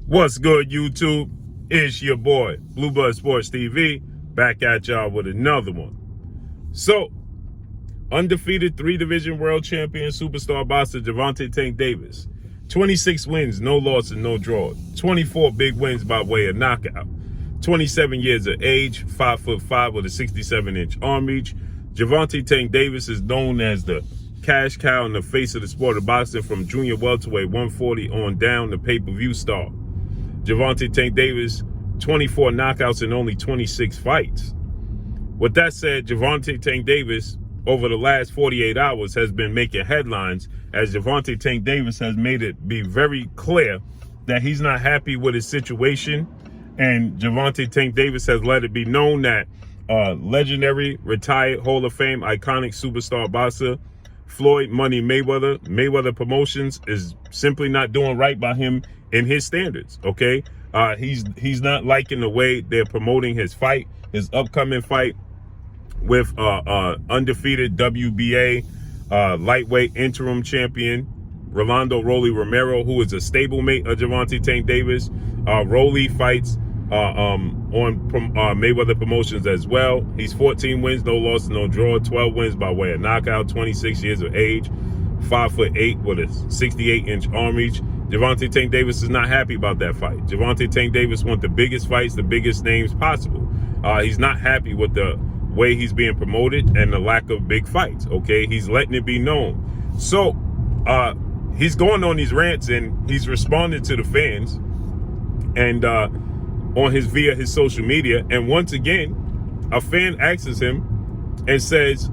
What's good, YouTube? It's your boy, Blue Blood Sports TV, back at y'all with another one. So, undefeated 3-division world champion superstar boxer Gervonta Tank Davis. 26 wins, no losses, no draws. 24 big wins by way of knockout. 27 years of age, 5'5" with a 67-inch arm reach. Gervonta Tank Davis is known as the cash cow in the face of the sport of boxing, from junior welterweight 140 on down to pay-per-view star. Gervonta Tank Davis, 24 knockouts in only 26 fights. With that said, Gervonta Tank Davis, over the last 48 hours, has been making headlines, as Gervonta Tank Davis has made it be very clear that he's not happy with his situation. And Gervonta Tank Davis has let it be known that legendary, retired, Hall of Fame, iconic superstar boxer Floyd Money Mayweather Promotions is simply not doing right by him in his standards. Okay, he's not liking the way they're promoting his fight, his upcoming fight with undefeated WBA lightweight interim champion Rolando Rolly Romero, who is a stablemate of Gervonta Tank Davis. Rolly fights on Mayweather Promotions as well. He's 14 wins, no losses, no draw. 12 wins by way of knockout. 26 years of age, 5'8" with a 68-inch arm reach. Gervonta Tank Davis is not happy about that fight. Gervonta Tank Davis wants the biggest fights, the biggest names possible. He's not happy with the way he's being promoted and the lack of big fights. Okay, he's letting it be known. So he's going on these rants and he's responding to the fans and via his social media. And once again, a fan asks him and says,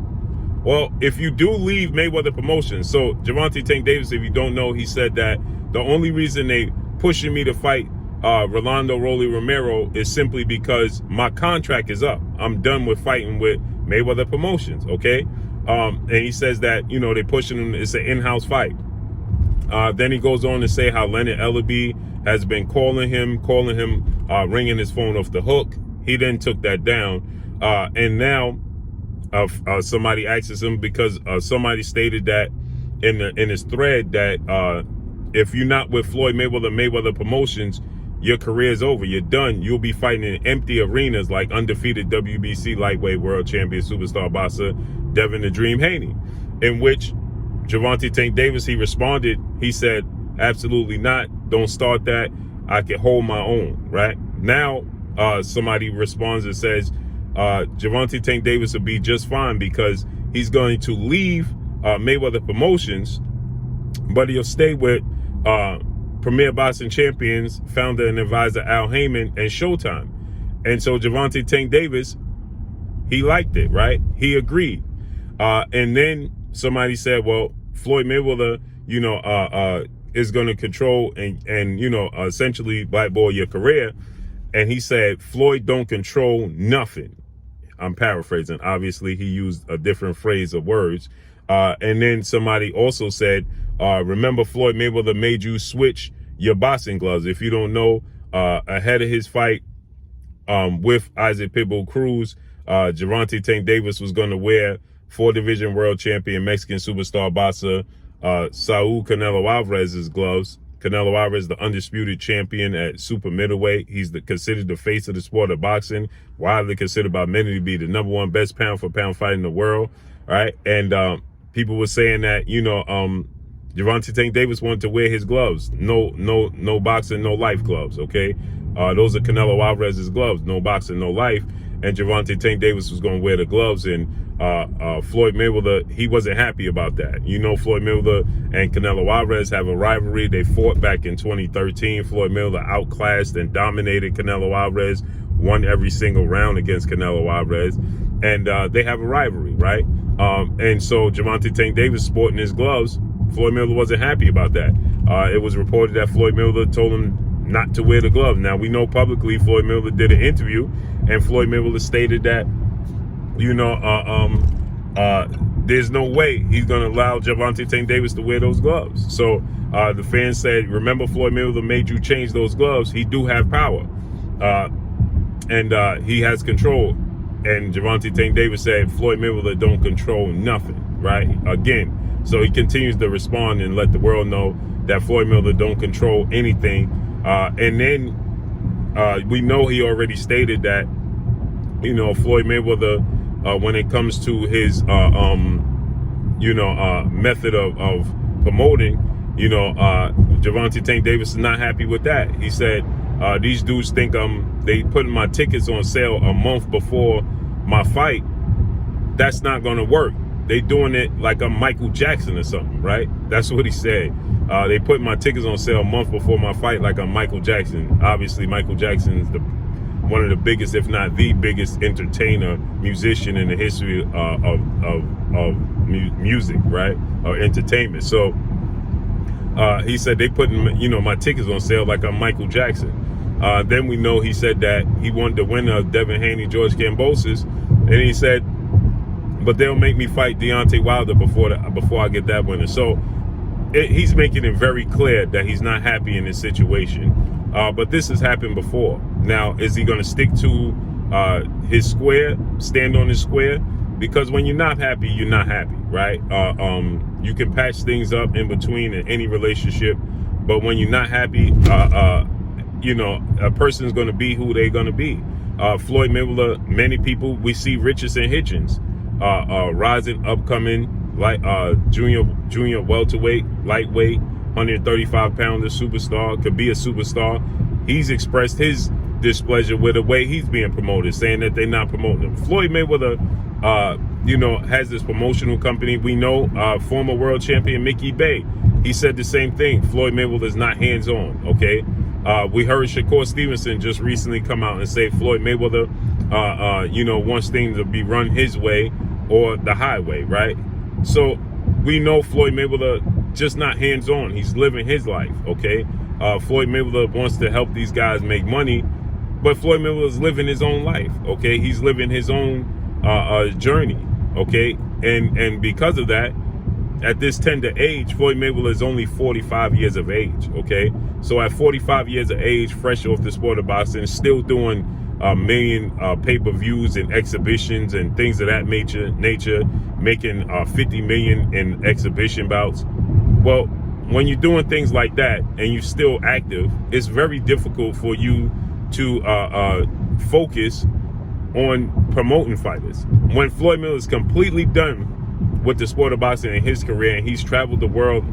well, if you do leave Mayweather Promotions, so Gervonta Tank Davis, if you don't know, he said that the only reason they pushing me to fight Rolando Rolly Romero is simply because my contract is up. I'm done with fighting with Mayweather Promotions, okay? And he says that, you know, they pushing him, it's an in-house fight. Then he goes on to say how Leonard Ellaby has been calling him, ringing his phone off the hook. He then took that down. And now somebody asks him, because somebody stated that in his thread that if you're not with Floyd Mayweather Promotions, your career is over. You're done. You'll be fighting in empty arenas like undefeated WBC lightweight world champion superstar boxer Devin the Dream Haney, in which Gervonta Tank Davis, he responded, he said, absolutely not. Don't start that. I can hold my own, right? Now, somebody responds and says, Gervonta Tank Davis will be just fine because he's going to leave Mayweather Promotions, but he'll stay with Premier Boxing Champions, founder and advisor Al Heyman, and Showtime. And so Gervonta Tank Davis, he liked it, right? He agreed. And then somebody said, well, Floyd Mayweather, you know, is going to control and you know, essentially blackball your career. And he said, Floyd don't control nothing. I'm paraphrasing. Obviously, he used a different phrase of words. And then somebody also said, remember Floyd Mayweather made you switch your boxing gloves. If you don't know, ahead of his fight with Isaac Pitbull Cruz, Gervonta Tank Davis was going to wear 4-division world champion Mexican superstar boxer Saul Canelo Alvarez's gloves. Canelo Alvarez, the undisputed champion at super middleweight. He's considered the face of the sport of boxing, widely considered by many to be the #1 best pound-for-pound fighter in the world, right? And people were saying that, you know, Gervonta Tank Davis wanted to wear his gloves. No boxing, no life gloves, okay? Those are Canelo Alvarez's gloves, no boxing, no life. And Gervonta Tank Davis was going to wear the gloves, and Floyd Mayweather, he wasn't happy about that. You know, Floyd Mayweather and Canelo Alvarez have a rivalry. They fought back in 2013. Floyd Mayweather outclassed and dominated Canelo Alvarez, won every single round against Canelo Alvarez, and they have a rivalry, right? And so Gervonta Tank Davis sporting his gloves, Floyd Mayweather wasn't happy about that. It was reported that Floyd Mayweather told him not to wear the glove. Now, we know publicly Floyd Mayweather did an interview, and Floyd Mayweather stated that, you know, there's no way he's going to allow Gervonta Tank Davis to wear those gloves. So the fans said, remember Floyd Mayweather made you change those gloves. He do have power, and he has control. And Gervonta Tank Davis said, Floyd Mayweather don't control nothing, right? Again, so he continues to respond and let the world know that Floyd Mayweather don't control anything And then we know he already stated that, you know, Floyd Mayweather, when it comes to his, method of promoting, Gervonta Tank Davis is not happy with that. He said, these dudes think they putting my tickets on sale a month before my fight. That's not going to work. They doing it like I'm Michael Jackson or something, right? That's what he said. They put my tickets on sale a month before my fight like I'm Michael Jackson. Obviously, Michael Jackson is one of the biggest, if not the biggest, entertainer, musician in the history of music, right? Or entertainment. So he said they putting, my tickets on sale like I'm Michael Jackson. Then we know he said that he wanted the winner of Devin Haney, George Kambosos, and he said, but they'll make me fight Deontay Wilder before I get that winner. So he's making it very clear that he's not happy in this situation. But this has happened before. Now, is he going to stick to his square, stand on his square? Because when you're not happy, you're not happy, right? You can patch things up in between in any relationship, but when you're not happy, a person's going to be who they're going to be. Floyd Mayweather, many people, we see Richardson Hitchens, rising, upcoming, like junior welterweight, lightweight, 135-pounder superstar, could be a superstar. He's expressed his displeasure with the way he's being promoted, saying that they're not promoting him. Floyd Mayweather, has this promotional company. We know former world champion Mickey Bay, he said the same thing. Floyd Mayweather is not hands-on, okay? We heard Shakur Stevenson just recently come out and say Floyd Mayweather, wants things to be run his way or the highway, right? So we know Floyd Mayweather just not hands-on. He's living his life, okay? Floyd Mayweather wants to help these guys make money, but Floyd Mayweather is living his own life, okay? He's living his own journey, okay? And because of that, at this tender age, Floyd Mayweather is only 45 years of age, okay? So at 45 years of age, fresh off the sport of boxing, still doing million pay-per-views and exhibitions and things of that nature, making 50 million in exhibition bouts. Well, when you're doing things like that and you're still active, it's very difficult for you to focus on promoting fighters. When Floyd Mayweather is completely done with the sport of boxing in his career, and he's traveled the world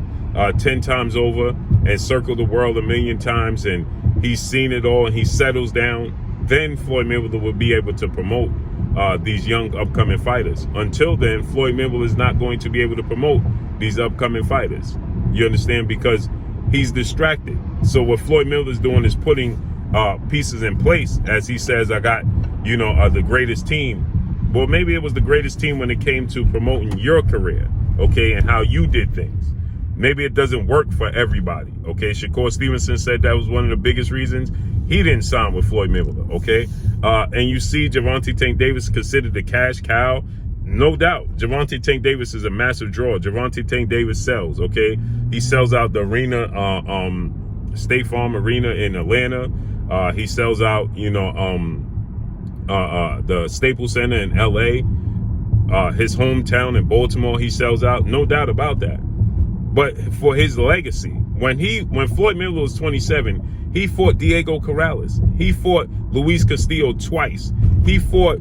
10 times over and circled the world a million times, and he's seen it all, and he settles down, then Floyd Mayweather will be able to promote these young upcoming fighters. Until then, Floyd Mayweather is not going to be able to promote these upcoming fighters. You understand? Because he's distracted. So what Floyd Mayweather is doing is putting pieces in place. As he says, I got, the greatest team. Well, maybe it was the greatest team when it came to promoting your career, okay, and how you did things. Maybe it doesn't work for everybody, okay? Shakur Stevenson said that was one of the biggest reasons he didn't sign with Floyd Mayweather, okay? And you see Gervonta Tank Davis considered the cash cow. No doubt, Gervonta Tank Davis is a massive draw. Gervonta Tank Davis sells, okay? He sells out the arena, State Farm Arena in Atlanta. He sells out, the Staples Center in LA, his hometown in Baltimore, he sells out, no doubt about that. But for his legacy, when Floyd Mayweather was 27, he fought Diego Corrales, he fought Luis Castillo twice, he fought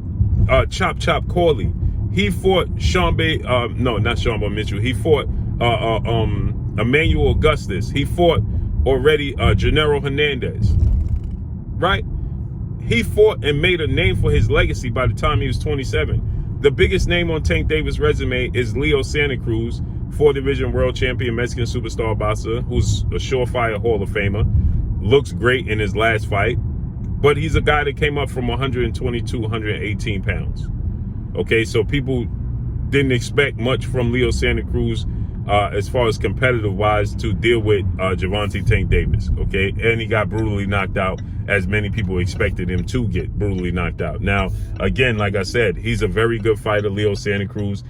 Chop Corley, he fought not Sean B. Mitchell, he fought Emmanuel Augustus, he fought already Gennaro Hernandez, right? He fought and made a name for his legacy by the time he was 27. The biggest name on Tank Davis' resume is Leo Santa Cruz, 4-division world champion, Mexican superstar boxer, who's a surefire Hall of Famer. Looks great in his last fight, but he's a guy that came up from 122, 118 pounds. Okay, so people didn't expect much from Leo Santa Cruz as far as competitive-wise to deal with Gervonta Tank Davis, okay? And he got brutally knocked out, as many people expected him to get brutally knocked out. Now, again, like I said, he's a very good fighter, Leo Santa Cruz.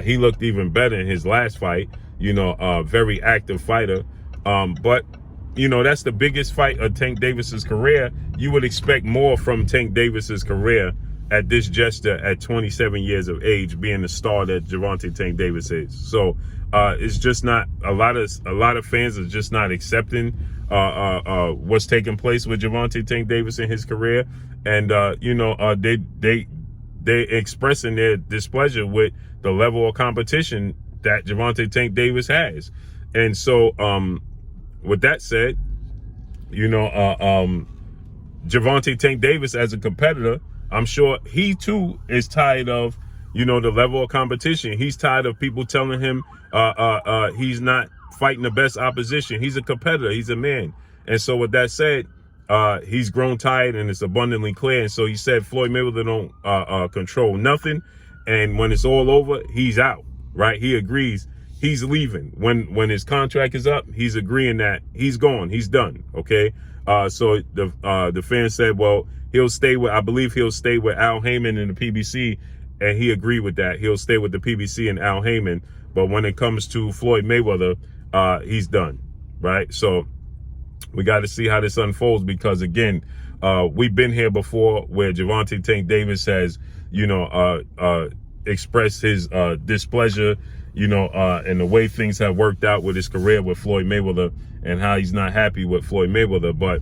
He looked even better in his last fight, very active fighter. But, that's the biggest fight of Tank Davis's career. You would expect more from Tank Davis's career at this gesture at 27 years of age, being the star that Gervonta Tank Davis is. So it's just not, a lot of fans are just not accepting what's taking place with Gervonta Tank Davis in his career, and they expressing their displeasure with the level of competition that Gervonta Tank Davis has. And so with that said, Gervonta Tank Davis as a competitor, I'm sure he too is tired of, the level of competition. He's tired of people telling him he's not fighting the best opposition. He's a competitor. He's a man. And so with that said, he's grown tired, and it's abundantly clear. And so he said Floyd Mayweather don't control nothing. And when it's all over, he's out, right? He agrees. He's leaving. When his contract is up, he's agreeing that he's gone. He's done, okay? So the fan said, well, I believe he'll stay with Al Heyman in the PBC, and he agreed with that. He'll stay with the PBC and Al Heyman. But when it comes to Floyd Mayweather, he's done, right? So we got to see how this unfolds, because again, we've been here before where Gervonta Tank Davis has, expressed his displeasure, and the way things have worked out with his career with Floyd Mayweather, and how he's not happy with Floyd Mayweather, but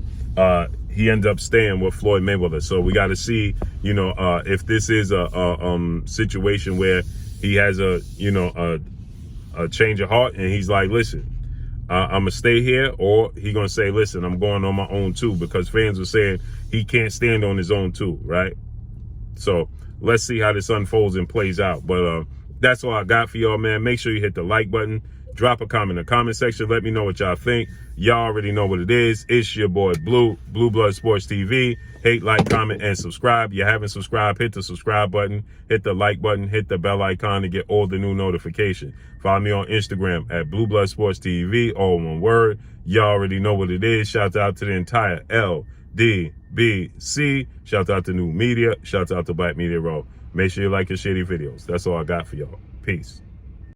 he ended up staying with Floyd Mayweather. So we got to see, if this is a situation where he has a change of heart, and he's like, listen, I'm gonna stay here, or he gonna say, listen, I'm going on my own too, because fans were saying he can't stand on his own too, right? So let's see how this unfolds and plays out. But that's all I got for y'all, man. Make sure you hit the like button. Drop a comment in the comment section. Let me know what y'all think. Y'all already know what it is. It's your boy Blue Blood Sports TV. Hate, like, comment, and subscribe. You haven't subscribed, hit the subscribe button, hit the like button, hit the bell icon to get all the new notifications. Follow me on Instagram at Blue Blood Sports TV, all one word. Y'all already know what it is. Shout out to the entire LDBC. Shout out to New Media. Shout out to Black Media Raw. Make sure you like and share these videos. That's all I got for y'all. Peace.